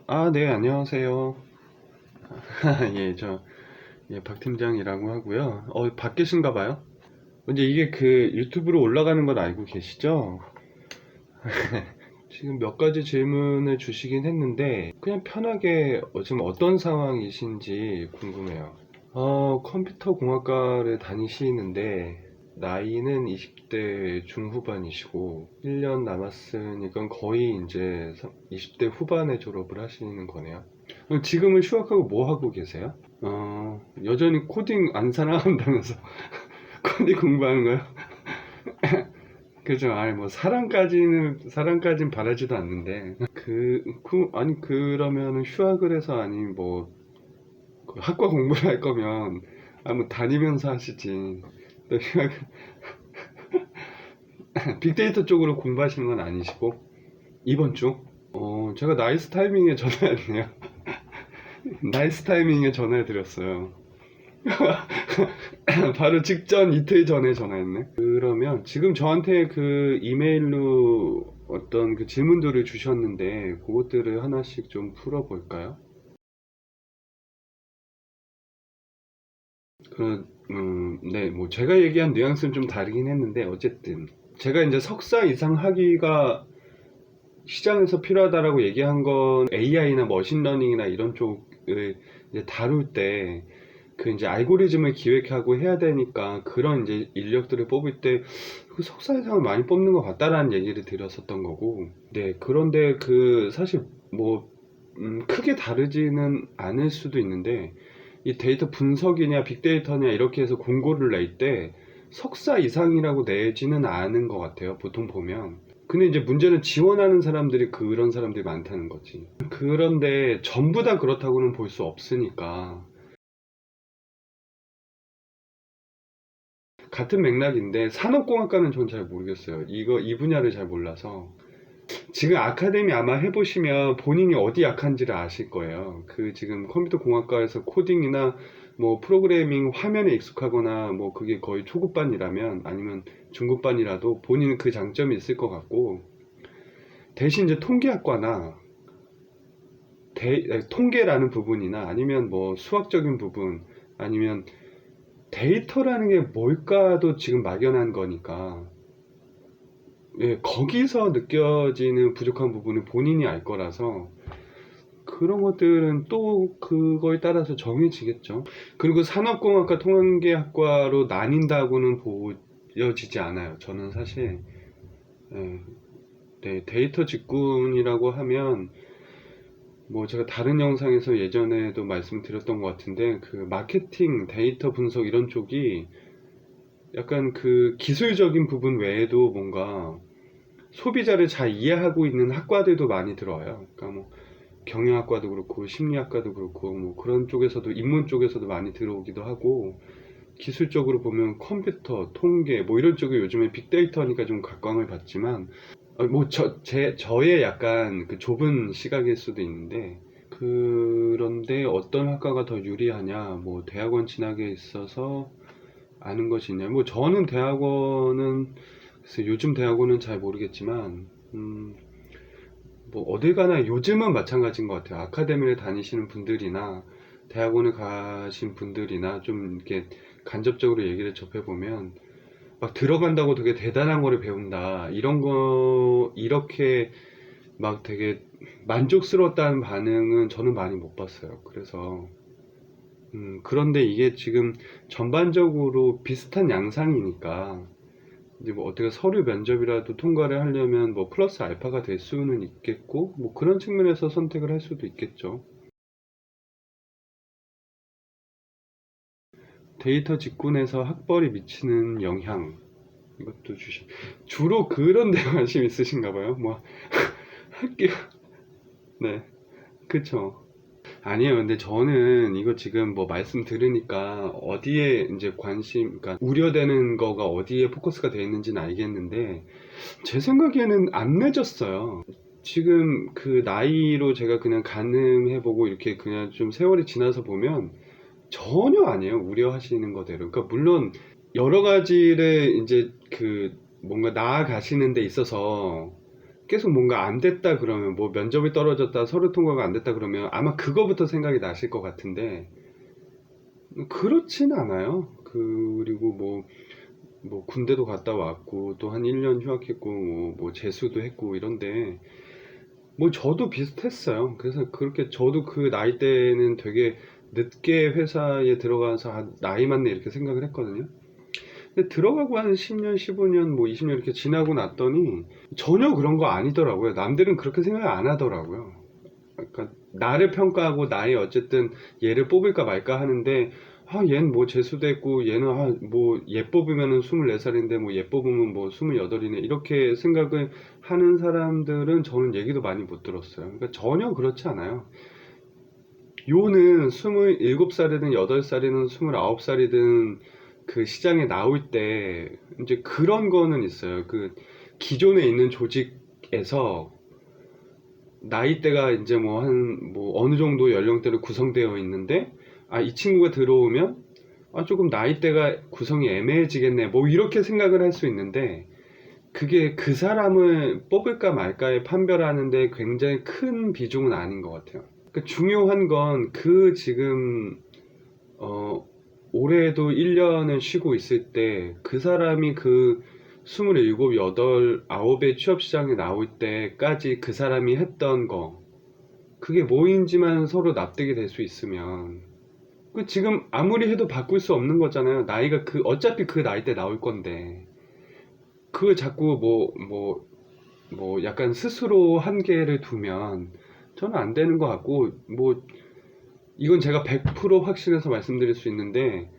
네, 안녕하세요. 예, 박 팀장이라고 하고요. 밖 계신가 봐요? 근데 이게 그 유튜브로 올라가는 건 알고 계시죠? 지금 몇 가지 질문을 주시긴 했는데, 그냥 편하게 지금 어떤 상황이신지 궁금해요. 컴퓨터 공학과를 다니시는데, 나이는 20대 중후반이시고, 1년 남았으니까 거의 이제 20대 후반에 졸업을 하시는 거네요. 그럼 지금은 휴학하고 뭐 하고 계세요? 여전히 코딩 안 사랑한다면서 코딩 공부하는 거요? 그죠? 아니, 뭐, 사랑까진 바라지도 않는데. 아니, 그러면은 휴학을 해서, 아니, 뭐, 그 학과 공부를 할 거면, 뭐, 다니면서 하시지. 또 휴학, 빅데이터 쪽으로 공부하시는 건 아니시고, 이번 주? 제가 나이스 타이밍에 전화했네요. 나이스 타이밍에 전화해드렸어요. 바로 직전 이틀 전에 전화했네. 그러면 지금 저한테 그 이메일로 어떤 그 질문들을 주셨는데 그것들을 하나씩 좀 풀어볼까요? 네, 뭐 제가 얘기한 뉘앙스는 좀 다르긴 했는데 어쨌든 제가 이제 석사 이상 학위가 시장에서 필요하다라고 얘기한 건 AI나 머신러닝이나 이런 쪽을 이제 다룰 때 그 이제 알고리즘을 기획하고 해야 되니까 그런 이제 인력들을 뽑을 때 그 석사 이상을 많이 뽑는 것 같다라는 얘기를 드렸었던 거고. 네, 그런데 그 사실 뭐 크게 다르지는 않을 수도 있는데 이 데이터 분석이냐 빅데이터냐 이렇게 해서 공고를 낼 때 석사 이상이라고 내지는 않은 것 같아요, 보통 보면. 근데 이제 문제는 지원하는 사람들이 그런 사람들이 많다는 거지. 그런데 전부 다 그렇다고는 볼 수 없으니까. 같은 맥락인데 산업공학과는 전 잘 모르겠어요. 이 분야를 잘 몰라서. 지금 아카데미 아마 해보시면 본인이 어디 약한지를 아실 거예요. 그 지금 컴퓨터 공학과에서 코딩이나 뭐 프로그래밍 화면에 익숙하거나 뭐 그게 거의 초급반이라면 아니면 중급반이라도 본인은 그 장점이 있을 것 같고, 대신 이제 통계학과나 통계라는 부분이나 아니면 뭐 수학적인 부분 아니면 데이터라는 게 뭘까도 지금 막연한 거니까, 예, 거기서 느껴지는 부족한 부분은 본인이 알 거라서 그런 것들은 또 그거에 따라서 정해지겠죠. 그리고 산업공학과 통계학과로 나뉜다고는 보여지지 않아요. 저는 사실 예, 네, 데이터 직군이라고 하면 뭐 제가 다른 영상에서 예전에도 말씀드렸던 것 같은데 그 마케팅, 데이터 분석 이런 쪽이 약간 그 기술적인 부분 외에도 뭔가 소비자를 잘 이해하고 있는 학과들도 많이 들어와요. 그러니까 뭐 경영학과도 그렇고 심리학과도 그렇고 뭐 그런 쪽에서도 인문 쪽에서도 많이 들어오기도 하고, 기술적으로 보면 컴퓨터, 통계 뭐 이런 쪽에 요즘에 빅데이터니까 좀 각광을 받지만 뭐 저의 약간 그 좁은 시각일 수도 있는데, 그런데 어떤 학과가 더 유리하냐, 뭐 대학원 진학에 있어서 아는 것이 있냐, 뭐 저는 대학원은 글쎄 요즘 대학원은 잘 모르겠지만 뭐 어딜 가나 요즘은 마찬가지인 것 같아요. 아카데미를 다니시는 분들이나 대학원을 가신 분들이나 좀 이렇게 간접적으로 얘기를 접해보면 막 들어간다고 되게 대단한 거를 배운다 이런 거 이렇게 막 되게 만족스러웠다는 반응은 저는 많이 못 봤어요. 그래서 그런데 이게 지금 전반적으로 비슷한 양상이니까 이제 뭐 어떻게 서류 면접이라도 통과를 하려면 뭐 플러스 알파가 될 수는 있겠고, 뭐 그런 측면에서 선택을 할 수도 있겠죠. 데이터 직군에서 학벌이 미치는 영향, 이것도 주로 그런 데 관심 있으신가 봐요. 뭐 학교. 네, 그쵸. 아니에요. 근데 저는 이거 지금 뭐 말씀 들으니까 어디에 이제 그러니까 우려되는 거가 어디에 포커스가 되어 있는지는 알겠는데, 제 생각에는 안 늦었어요. 지금 그 나이로 제가 그냥 가늠해보고 이렇게 그냥 좀 세월이 지나서 보면 전혀 아니에요. 우려하시는 거대로. 그러니까 물론 여러 가지를 이제 그 뭔가 나아가시는 데 있어서 계속 뭔가 안 됐다 그러면, 뭐 면접이 떨어졌다, 서류 통과가 안 됐다 그러면 아마 그거부터 생각이 나실 것 같은데, 그렇진 않아요. 그리고 뭐 군대도 갔다 왔고, 또 한 1년 휴학했고, 뭐 재수도 했고 이런데, 뭐 저도 비슷했어요. 그래서 그렇게 저도 그 나이 때는 되게 늦게 회사에 들어가서 나이 맞네 이렇게 생각을 했거든요. 근데 들어가고 한 10년, 15년, 뭐 20년 이렇게 지나고 났더니 전혀 그런 거 아니더라고요. 남들은 그렇게 생각 안 하더라고요. 그러니까 나를 평가하고 나의 어쨌든 얘를 뽑을까 말까 하는데, 얘는 뭐 재수도 했고 얘는 뭐 얘 뽑으면은 24살인데 뭐 얘 뽑으면 뭐 28이네 이렇게 생각을 하는 사람들은 저는 얘기도 많이 못 들었어요. 그러니까 전혀 그렇지 않아요. 요는 27살이든 8살이든 29살이든 그 시장에 나올 때 이제 그런 거는 있어요. 그 기존에 있는 조직에서 나이대가 이제 뭐 어느 정도 연령대로 구성되어 있는데, 이 친구가 들어오면 조금 나이대가 구성이 애매해지겠네 뭐 이렇게 생각을 할 수 있는데, 그게 그 사람을 뽑을까 말까에 판별하는데 굉장히 큰 비중은 아닌 것 같아요. 그러니까 중요한 건 그 지금 어 올해도 1년을 쉬고 있을 때 그 사람이 그 27, 8, 9의 취업 시장에 나올 때까지 그 사람이 했던 거, 그게 뭐인지만 서로 납득이 될 수 있으면, 그 지금 아무리 해도 바꿀 수 없는 거잖아요. 나이가 어차피 그 나이 때 나올 건데, 그걸 자꾸 뭐 약간 스스로 한계를 두면 저는 안 되는 것 같고, 뭐 이건 제가 100% 확신해서 말씀드릴 수 있는데,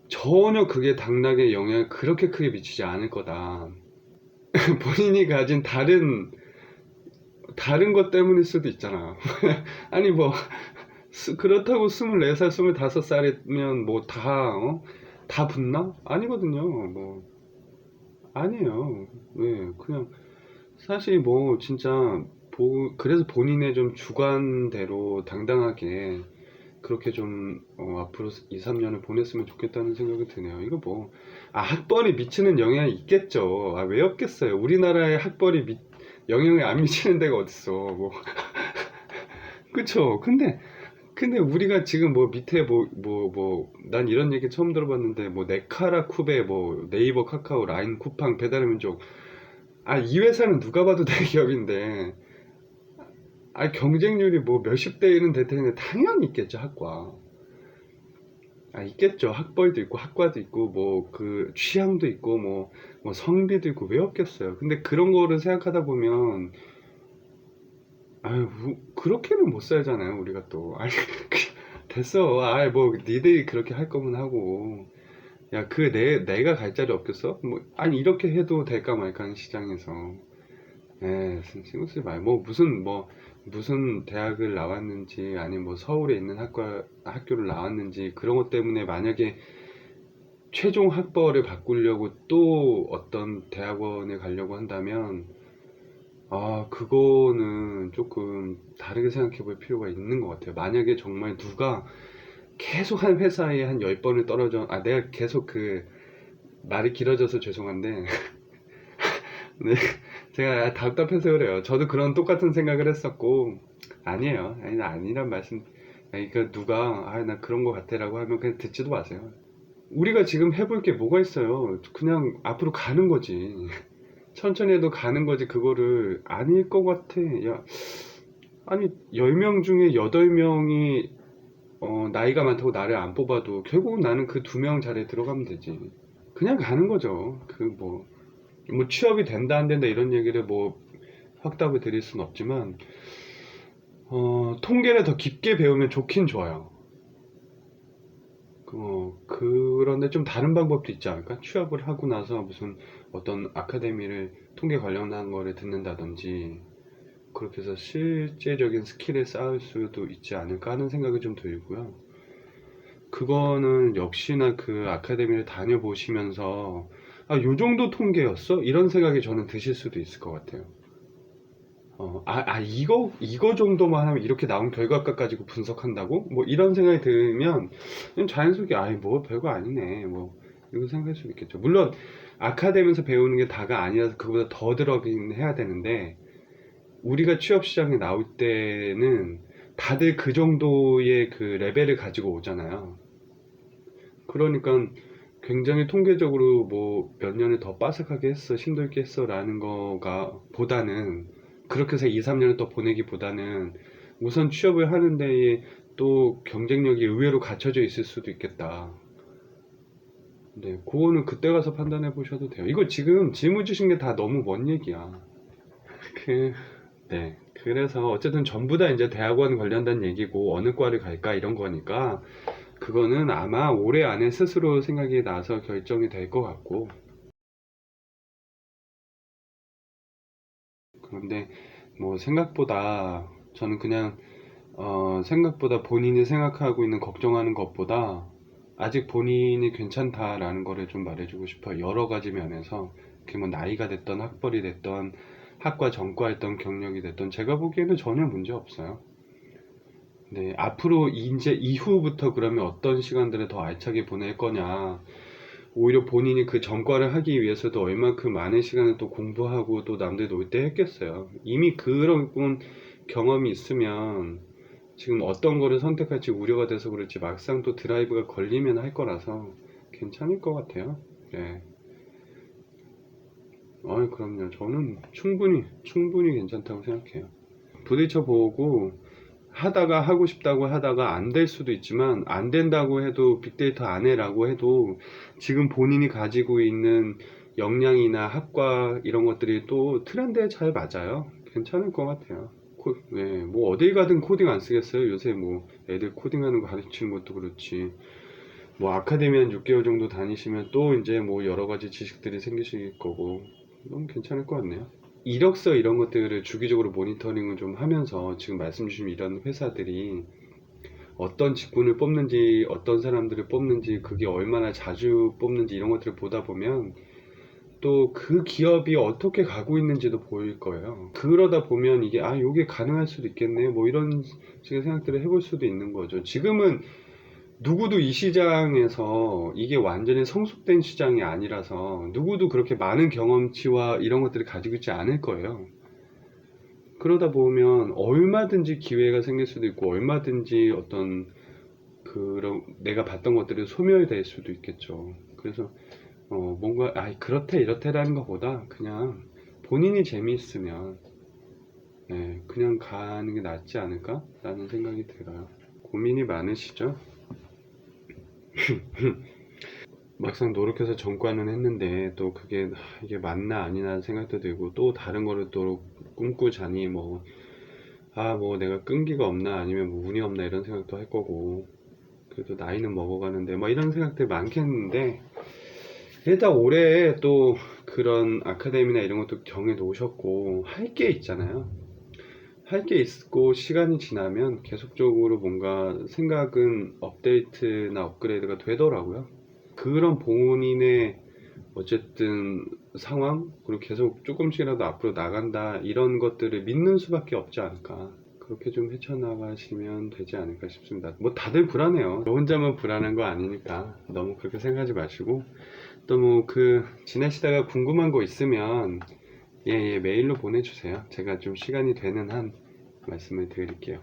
전혀 그게 당락에 영향을 그렇게 크게 미치지 않을 거다. 본인이 가진 다른 것 때문일 수도 있잖아. 아니 뭐 그렇다고 24살, 25살이면 뭐 다 붙나? 아니거든요. 뭐 아니에요. 네, 그냥 사실 뭐 진짜 그래서 본인의 좀 주관대로 당당하게 그렇게 좀 앞으로 2, 3년을 보냈으면 좋겠다는 생각이 드네요. 이거 뭐 학벌이 미치는 영향이 있겠죠. 왜 없겠어요. 우리나라의 학벌이 영향이 안 미치는 데가 어딨어. 뭐 그쵸. 근데 우리가 지금 뭐 밑에 난 이런 얘기 처음 들어봤는데, 뭐 네카라 쿠베, 뭐 네이버, 카카오, 라인, 쿠팡, 배달의민족, 이 회사는 누가 봐도 대기업인데, 경쟁률이 뭐 몇십 대 1은 될 텐데 당연히 있겠죠. 학과 있겠죠. 학벌도 있고 학과도 있고 뭐 그 취향도 있고 뭐 성비도 있고 왜 없겠어요. 근데 그런 거를 생각하다 보면 그렇게는 못 살잖아요. 우리가 또 됐어. 뭐 니들이 그렇게 할 거면 하고, 야 내가 갈 자리 없겠어? 뭐 아니 이렇게 해도 될까 말까 하는 시장에서, 신경 쓰지 말. 무슨 대학을 나왔는지, 아니 뭐 서울에 있는 학교를 나왔는지, 그런 것 때문에 만약에 최종 학벌을 바꾸려고 또 어떤 대학원에 가려고 한다면, 그거는 조금 다르게 생각해 볼 필요가 있는 것 같아요. 만약에 정말 누가 계속 한 회사에 한 10번을 떨어져, 내가 계속 말이 길어져서 죄송한데, 네, 제가 답답해서 그래요. 저도 그런 똑같은 생각을 했었고, 아니에요. 아니란 말씀. 누가, 나 그런 거 같아라고 하면 그냥 듣지도 마세요. 우리가 지금 해볼 게 뭐가 있어요. 그냥 앞으로 가는 거지. 천천히 해도 가는 거지. 그거를 아닐 것 같아. 야, 아니, 10명 중에 8명이 나이가 많다고 나를 안 뽑아도 결국은 나는 그 2명 자리에 들어가면 되지. 그냥 가는 거죠. 뭐 취업이 된다 안 된다 이런 얘기를 뭐 확답을 드릴 수는 없지만, 통계를 더 깊게 배우면 좋긴 좋아요. 그런데 좀 다른 방법도 있지 않을까? 취업을 하고 나서 무슨 어떤 아카데미를 통계 관련한 거를 듣는다든지, 그렇게 해서 실제적인 스킬을 쌓을 수도 있지 않을까 하는 생각이 좀 들고요. 그거는 역시나 그 아카데미를 다녀보시면서, 요 정도 통계였어? 이런 생각이 저는 드실 수도 있을 것 같아요. 이거 정도만 하면 이렇게 나온 결과값 가지고 분석한다고? 뭐 이런 생각이 들면 그냥 자연스럽게 뭐 별거 아니네 뭐 이렇게 생각할 수 있겠죠. 물론 아카데미에서 배우는 게 다가 아니라서 그보다 더 들어가긴 해야 되는데, 우리가 취업 시장에 나올 때는 다들 그 정도의 그 레벨을 가지고 오잖아요. 그러니까 굉장히 통계적으로 뭐 몇 년을 더 빠삭하게 했어, 힘들게 했어 라는 거가 보다는, 그렇게 해서 2, 3년을 더 보내기보다는 우선 취업을 하는 데에 또 경쟁력이 의외로 갖춰져 있을 수도 있겠다. 네, 그거는 그때 가서 판단해 보셔도 돼요. 이거 지금 질문 주신 게 다 너무 먼 얘기야. 그, 네. 그래서 어쨌든 전부 다 이제 대학원 관련된 얘기고 어느 과를 갈까 이런 거니까 그거는 아마 올해 안에 스스로 생각이 나서 결정이 될 것 같고, 그런데 뭐 생각보다 저는 그냥 생각보다 본인이 생각하고 있는 걱정하는 것보다 아직 본인이 괜찮다라는 거를 좀 말해주고 싶어요. 여러 가지 면에서. 그게 뭐 나이가 됐던 학벌이 됐던 학과 전과했던 경력이 됐던 제가 보기에는 전혀 문제 없어요. 네, 앞으로 이제 이후부터 그러면 어떤 시간들을 더 알차게 보낼 거냐. 오히려 본인이 그 전과를 하기 위해서도 얼만큼 많은 시간을 또 공부하고 또 남들 놀 때 했겠어요. 이미 그런 경험이 있으면 지금 어떤 거를 선택할지 우려가 돼서 그렇지 막상 또 드라이브가 걸리면 할 거라서 괜찮을 것 같아요. 네. 그럼요. 저는 충분히 괜찮다고 생각해요. 부딪혀 보고 하다가 하고 싶다고 하다가 안 될 수도 있지만 안 된다고 해도 빅데이터 안 해라고 해도 지금 본인이 가지고 있는 역량이나 학과 이런 것들이 또 트렌드에 잘 맞아요. 괜찮을 것 같아요. 네, 뭐 어딜 가든 코딩 안 쓰겠어요? 요새 뭐 애들 코딩하는 거 가르치는 것도 그렇지. 뭐 아카데미 한 6개월 정도 다니시면 또 이제 뭐 여러 가지 지식들이 생기실 거고 너무 괜찮을 것 같네요. 이력서 이런 것들을 주기적으로 모니터링을 좀 하면서 지금 말씀 주신 이런 회사들이 어떤 직군을 뽑는지, 어떤 사람들을 뽑는지, 그게 얼마나 자주 뽑는지 이런 것들을 보다 보면 또 그 기업이 어떻게 가고 있는지도 보일 거예요. 그러다 보면 이게, 요게 가능할 수도 있겠네. 뭐 이런 식의 생각들을 해볼 수도 있는 거죠. 지금은 누구도 이 시장에서 이게 완전히 성숙된 시장이 아니라서 누구도 그렇게 많은 경험치와 이런 것들을 가지고 있지 않을 거예요. 그러다 보면 얼마든지 기회가 생길 수도 있고 얼마든지 어떤 그런 내가 봤던 것들이 소멸될 수도 있겠죠. 그래서 뭔가 그렇대 이렇대라는 것보다 그냥 본인이 재미있으면 네, 그냥 가는 게 낫지 않을까라는 생각이 들어요. 고민이 많으시죠? 막상 노력해서 전과는 했는데 또 그게 이게 맞나 아니나 생각도 들고 또 다른 거를 또 꿈꾸자니 뭐 내가 끈기가 없나 아니면 뭐 운이 없나 이런 생각도 할 거고, 그래도 나이는 먹어가는데 뭐 이런 생각들 많겠는데 일단 올해 또 그런 아카데미나 이런 것도 정해 놓으셨고 할 게 있잖아요. 할 게 있고 시간이 지나면 계속적으로 뭔가 생각은 업데이트나 업그레이드가 되더라고요. 그런 본인의 어쨌든 상황, 그리고 계속 조금씩이라도 앞으로 나간다 이런 것들을 믿는 수밖에 없지 않을까. 그렇게 좀 헤쳐나가시면 되지 않을까 싶습니다. 뭐 다들 불안해요. 저 혼자만 불안한 거 아니니까 너무 그렇게 생각하지 마시고, 또 뭐 지내시다가 궁금한 거 있으면 예, 메일로 보내주세요. 제가 좀 시간이 되는 한 말씀을 드릴게요.